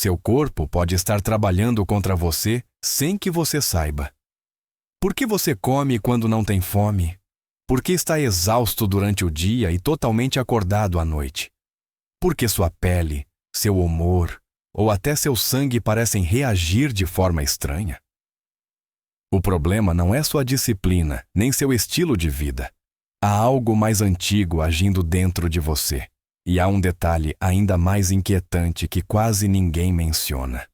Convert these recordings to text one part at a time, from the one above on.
Seu corpo pode estar trabalhando contra você sem que você saiba. Por que você come quando não tem fome? Por que está exausto durante o dia e totalmente acordado à noite? Por que sua pele, seu humor ou até seu sangue parecem reagir de forma estranha? O problema não é sua disciplina, nem seu estilo de vida. Há algo mais antigo agindo dentro de você. E há um detalhe ainda mais inquietante que quase ninguém menciona.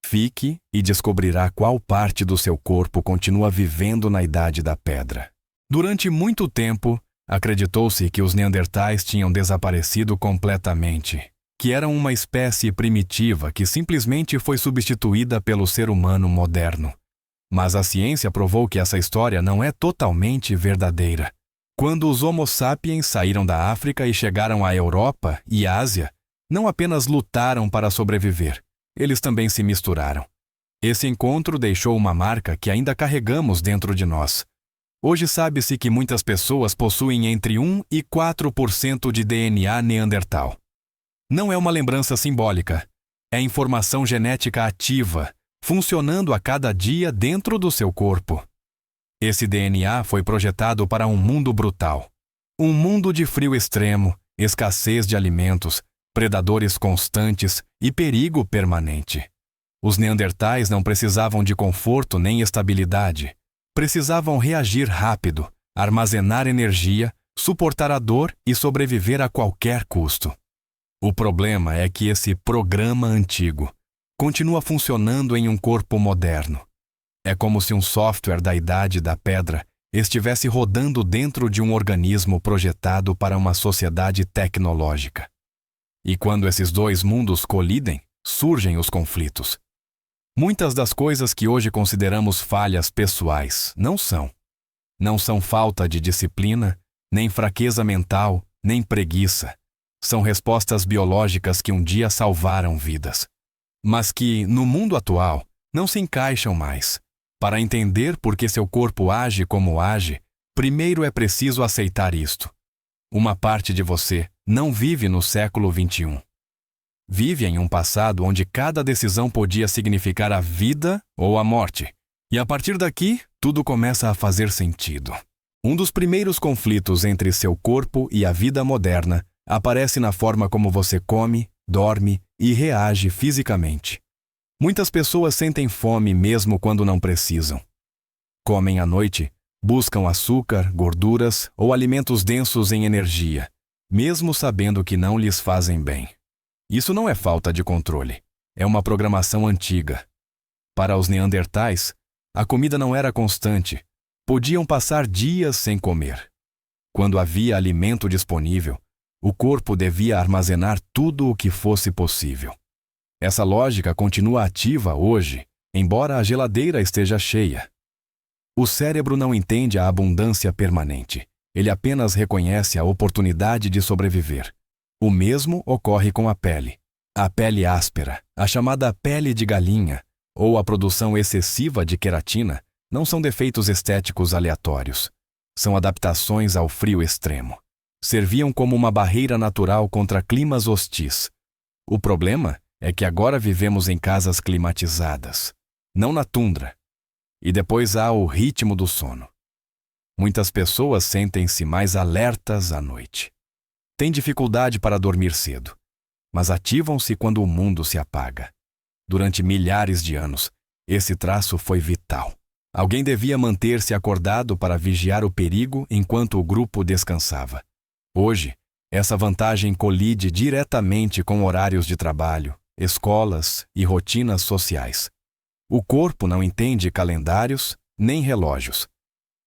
Fique e descobrirá qual parte do seu corpo continua vivendo na Idade da Pedra. Durante muito tempo, acreditou-se que os neandertais tinham desaparecido completamente, que eram uma espécie primitiva que simplesmente foi substituída pelo ser humano moderno. Mas a ciência provou que essa história não é totalmente verdadeira. Quando os Homo sapiens saíram da África e chegaram à Europa e Ásia, não apenas lutaram para sobreviver, eles também se misturaram. Esse encontro deixou uma marca que ainda carregamos dentro de nós. Hoje sabe-se que muitas pessoas possuem entre 1 e 4% de DNA neandertal. Não é uma lembrança simbólica, é informação genética ativa, funcionando a cada dia dentro do seu corpo. Esse DNA foi projetado para um mundo brutal. Um mundo de frio extremo, escassez de alimentos, predadores constantes e perigo permanente. Os neandertais não precisavam de conforto nem estabilidade. Precisavam reagir rápido, armazenar energia, suportar a dor e sobreviver a qualquer custo. O problema é que esse programa antigo continua funcionando em um corpo moderno. É como se um software da Idade da Pedra estivesse rodando dentro de um organismo projetado para uma sociedade tecnológica. E quando esses dois mundos colidem, surgem os conflitos. Muitas das coisas que hoje consideramos falhas pessoais não são. Não são falta de disciplina, nem fraqueza mental, nem preguiça. São respostas biológicas que um dia salvaram vidas. Mas que, no mundo atual, não se encaixam mais. Para entender por que seu corpo age como age, primeiro é preciso aceitar isto. Uma parte de você não vive no século XXI. Vive em um passado onde cada decisão podia significar a vida ou a morte. E a partir daqui, tudo começa a fazer sentido. Um dos primeiros conflitos entre seu corpo e a vida moderna aparece na forma como você come, dorme e reage fisicamente. Muitas pessoas sentem fome mesmo quando não precisam. Comem à noite, buscam açúcar, gorduras ou alimentos densos em energia, mesmo sabendo que não lhes fazem bem. Isso não é falta de controle, é uma programação antiga. Para os neandertais, a comida não era constante, podiam passar dias sem comer. Quando havia alimento disponível, o corpo devia armazenar tudo o que fosse possível. Essa lógica continua ativa hoje, embora a geladeira esteja cheia. O cérebro não entende a abundância permanente. Ele apenas reconhece a oportunidade de sobreviver. O mesmo ocorre com a pele. A pele áspera, a chamada pele de galinha, ou a produção excessiva de queratina, não são defeitos estéticos aleatórios. São adaptações ao frio extremo. Serviam como uma barreira natural contra climas hostis. O problema é que agora vivemos em casas climatizadas, não na tundra. E depois há o ritmo do sono. Muitas pessoas sentem-se mais alertas à noite. Têm dificuldade para dormir cedo, mas ativam-se quando o mundo se apaga. Durante milhares de anos, esse traço foi vital. Alguém devia manter-se acordado para vigiar o perigo enquanto o grupo descansava. Hoje, essa vantagem colide diretamente com horários de trabalho, escolas e rotinas sociais. O corpo não entende calendários nem relógios.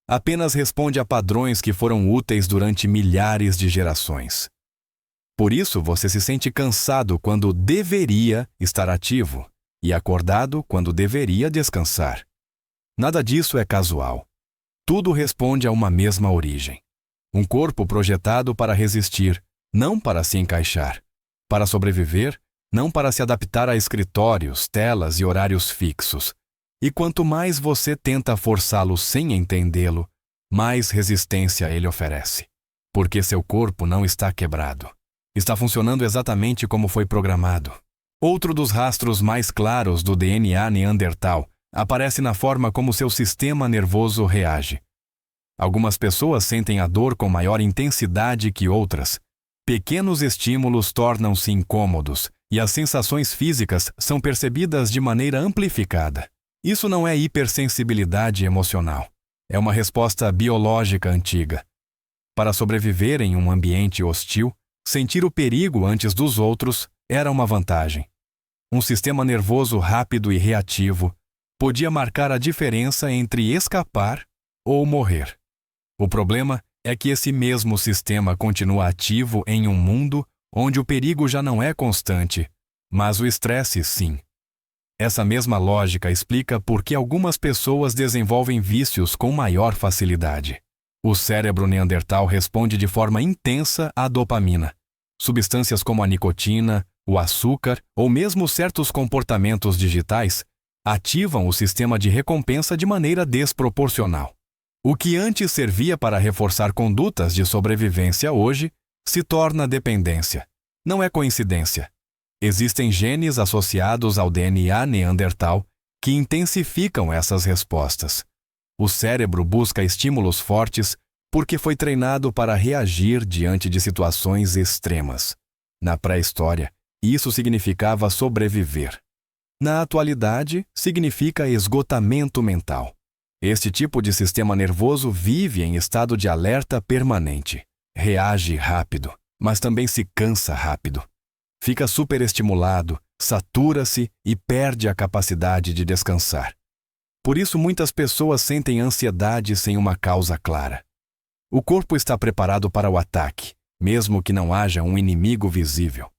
Apenas responde a padrões que foram úteis durante milhares de gerações. Por isso, você se sente cansado quando deveria estar ativo e acordado quando deveria descansar. Nada disso é casual. Tudo responde a uma mesma origem. Um corpo projetado para resistir, não para se encaixar. Para sobreviver, não para se adaptar a escritórios, telas e horários fixos. E quanto mais você tenta forçá-lo sem entendê-lo, mais resistência ele oferece. Porque seu corpo não está quebrado. Está funcionando exatamente como foi programado. Outro dos rastros mais claros do DNA neandertal aparece na forma como seu sistema nervoso reage. Algumas pessoas sentem a dor com maior intensidade que outras. Pequenos estímulos tornam-se incômodos e as sensações físicas são percebidas de maneira amplificada. Isso não é hipersensibilidade emocional. É uma resposta biológica antiga. Para sobreviver em um ambiente hostil, sentir o perigo antes dos outros era uma vantagem. Um sistema nervoso rápido e reativo podia marcar a diferença entre escapar ou morrer. O problema é que esse mesmo sistema continua ativo em um mundo onde o perigo já não é constante, mas o estresse sim. Essa mesma lógica explica por que algumas pessoas desenvolvem vícios com maior facilidade. O cérebro neandertal responde de forma intensa à dopamina. Substâncias como a nicotina, o açúcar ou mesmo certos comportamentos digitais ativam o sistema de recompensa de maneira desproporcional. O que antes servia para reforçar condutas de sobrevivência hoje se torna dependência. Não é coincidência. Existem genes associados ao DNA neandertal que intensificam essas respostas. O cérebro busca estímulos fortes porque foi treinado para reagir diante de situações extremas. Na pré-história, isso significava sobreviver. Na atualidade, significa esgotamento mental. Este tipo de sistema nervoso vive em estado de alerta permanente. Reage rápido, mas também se cansa rápido. Fica superestimulado, satura-se e perde a capacidade de descansar. Por isso, muitas pessoas sentem ansiedade sem uma causa clara. O corpo está preparado para o ataque, mesmo que não haja um inimigo visível.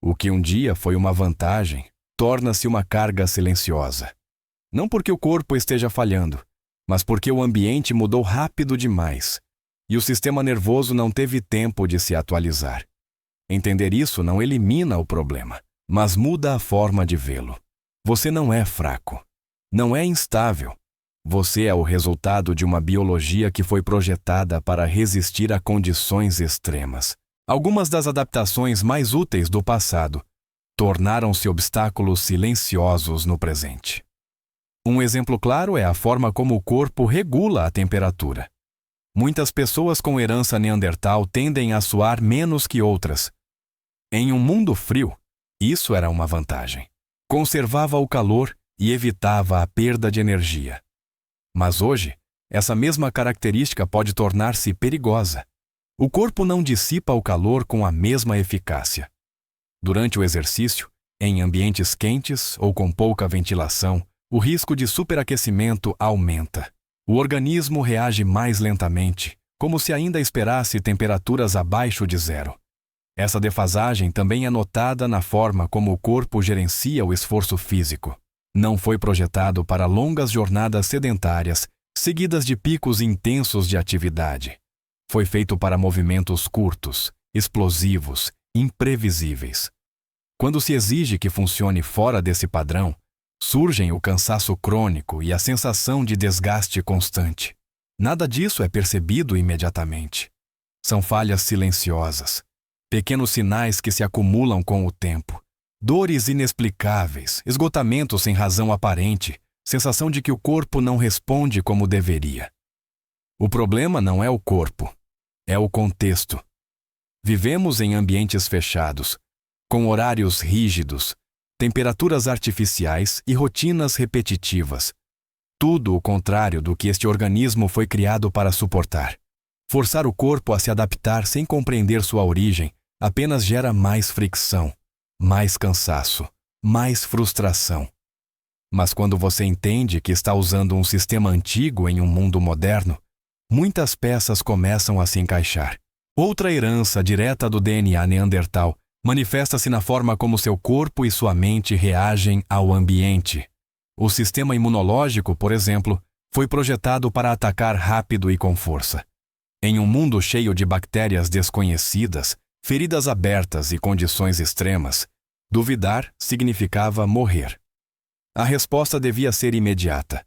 O que um dia foi uma vantagem, torna-se uma carga silenciosa. Não porque o corpo esteja falhando, mas porque o ambiente mudou rápido demais e o sistema nervoso não teve tempo de se atualizar. Entender isso não elimina o problema, mas muda a forma de vê-lo. Você não é fraco. Não é instável. Você é o resultado de uma biologia que foi projetada para resistir a condições extremas. Algumas das adaptações mais úteis do passado tornaram-se obstáculos silenciosos no presente. Um exemplo claro é a forma como o corpo regula a temperatura. Muitas pessoas com herança neandertal tendem a suar menos que outras. Em um mundo frio, isso era uma vantagem. Conservava o calor e evitava a perda de energia. Mas hoje, essa mesma característica pode tornar-se perigosa. O corpo não dissipa o calor com a mesma eficácia. Durante o exercício, em ambientes quentes ou com pouca ventilação, o risco de superaquecimento aumenta. O organismo reage mais lentamente, como se ainda esperasse temperaturas abaixo de zero. Essa defasagem também é notada na forma como o corpo gerencia o esforço físico. Não foi projetado para longas jornadas sedentárias, seguidas de picos intensos de atividade. Foi feito para movimentos curtos, explosivos, imprevisíveis. Quando se exige que funcione fora desse padrão, surgem o cansaço crônico e a sensação de desgaste constante. Nada disso é percebido imediatamente. São falhas silenciosas, pequenos sinais que se acumulam com o tempo. Dores inexplicáveis, esgotamento sem razão aparente, sensação de que o corpo não responde como deveria. O problema não é o corpo, é o contexto. Vivemos em ambientes fechados, com horários rígidos, temperaturas artificiais e rotinas repetitivas. Tudo o contrário do que este organismo foi criado para suportar. Forçar o corpo a se adaptar sem compreender sua origem apenas gera mais fricção, mais cansaço, mais frustração. Mas quando você entende que está usando um sistema antigo em um mundo moderno, muitas peças começam a se encaixar. Outra herança direta do DNA neandertal manifesta-se na forma como seu corpo e sua mente reagem ao ambiente. O sistema imunológico, por exemplo, foi projetado para atacar rápido e com força. Em um mundo cheio de bactérias desconhecidas, feridas abertas e condições extremas, duvidar significava morrer. A resposta devia ser imediata.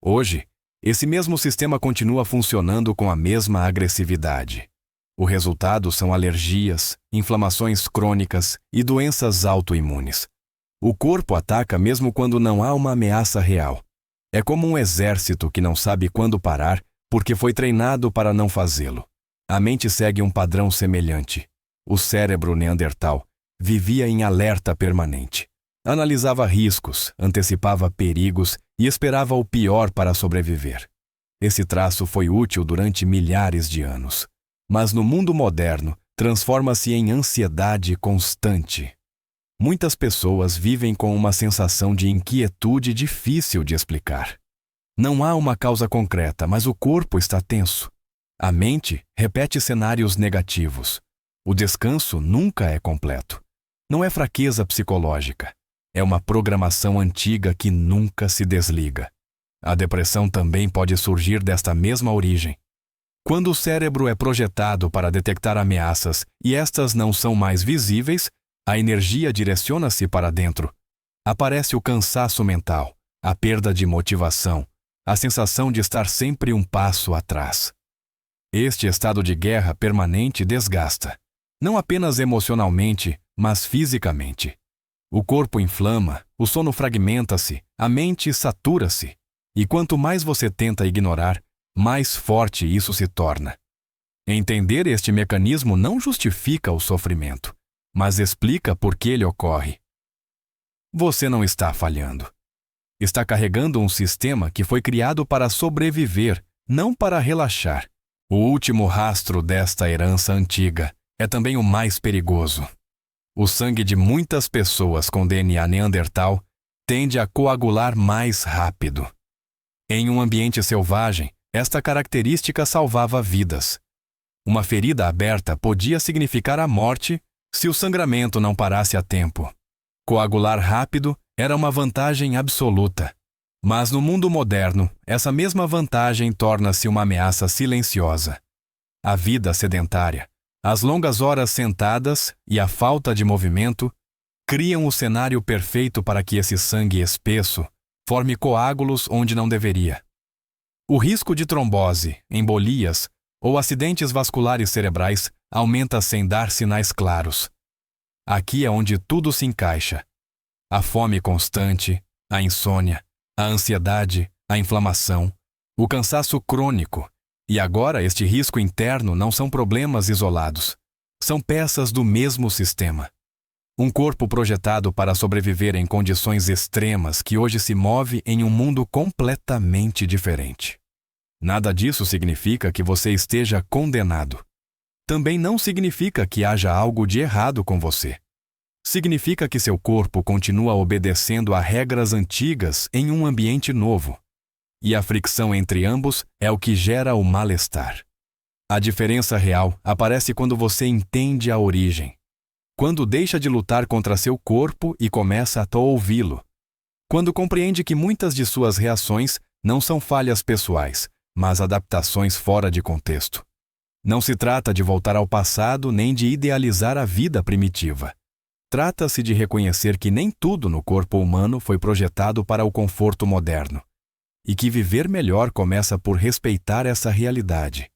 Hoje, esse mesmo sistema continua funcionando com a mesma agressividade. O resultado são alergias, inflamações crônicas e doenças autoimunes. O corpo ataca mesmo quando não há uma ameaça real. É como um exército que não sabe quando parar porque foi treinado para não fazê-lo. A mente segue um padrão semelhante. O cérebro neandertal vivia em alerta permanente. Analisava riscos, antecipava perigos e esperava o pior para sobreviver. Esse traço foi útil durante milhares de anos. Mas no mundo moderno, transforma-se em ansiedade constante. Muitas pessoas vivem com uma sensação de inquietude difícil de explicar. Não há uma causa concreta, mas o corpo está tenso. A mente repete cenários negativos. O descanso nunca é completo. Não é fraqueza psicológica. É uma programação antiga que nunca se desliga. A depressão também pode surgir desta mesma origem. Quando o cérebro é projetado para detectar ameaças e estas não são mais visíveis, a energia direciona-se para dentro. Aparece o cansaço mental, a perda de motivação, a sensação de estar sempre um passo atrás. Este estado de guerra permanente desgasta, não apenas emocionalmente, mas fisicamente. O corpo inflama, o sono fragmenta-se, a mente satura-se. E quanto mais você tenta ignorar, mais forte isso se torna. Entender este mecanismo não justifica o sofrimento, mas explica por que ele ocorre. Você não está falhando. Está carregando um sistema que foi criado para sobreviver, não para relaxar. O último rastro desta herança antiga é também o mais perigoso. O sangue de muitas pessoas com DNA neandertal tende a coagular mais rápido. Em um ambiente selvagem, esta característica salvava vidas. Uma ferida aberta podia significar a morte se o sangramento não parasse a tempo. Coagular rápido era uma vantagem absoluta. Mas no mundo moderno, essa mesma vantagem torna-se uma ameaça silenciosa. A vida sedentária, as longas horas sentadas e a falta de movimento criam o cenário perfeito para que esse sangue espesso forme coágulos onde não deveria. O risco de trombose, embolias ou acidentes vasculares cerebrais aumenta sem dar sinais claros. Aqui é onde tudo se encaixa. A fome constante, a insônia, a ansiedade, a inflamação, o cansaço crônico. E agora este risco interno não são problemas isolados. São peças do mesmo sistema. Um corpo projetado para sobreviver em condições extremas que hoje se move em um mundo completamente diferente. Nada disso significa que você esteja condenado. Também não significa que haja algo de errado com você. Significa que seu corpo continua obedecendo a regras antigas em um ambiente novo. E a fricção entre ambos é o que gera o mal-estar. A diferença real aparece quando você entende a origem. Quando deixa de lutar contra seu corpo e começa a ouvi-lo. Quando compreende que muitas de suas reações não são falhas pessoais, mas adaptações fora de contexto. Não se trata de voltar ao passado nem de idealizar a vida primitiva. Trata-se de reconhecer que nem tudo no corpo humano foi projetado para o conforto moderno. E que viver melhor começa por respeitar essa realidade.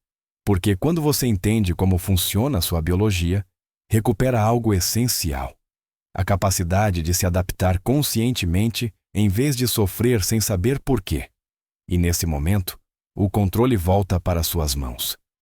Porque quando você entende como funciona sua biologia, recupera algo essencial: a capacidade de se adaptar conscientemente em vez de sofrer sem saber por quê. E nesse momento, o controle volta para suas mãos.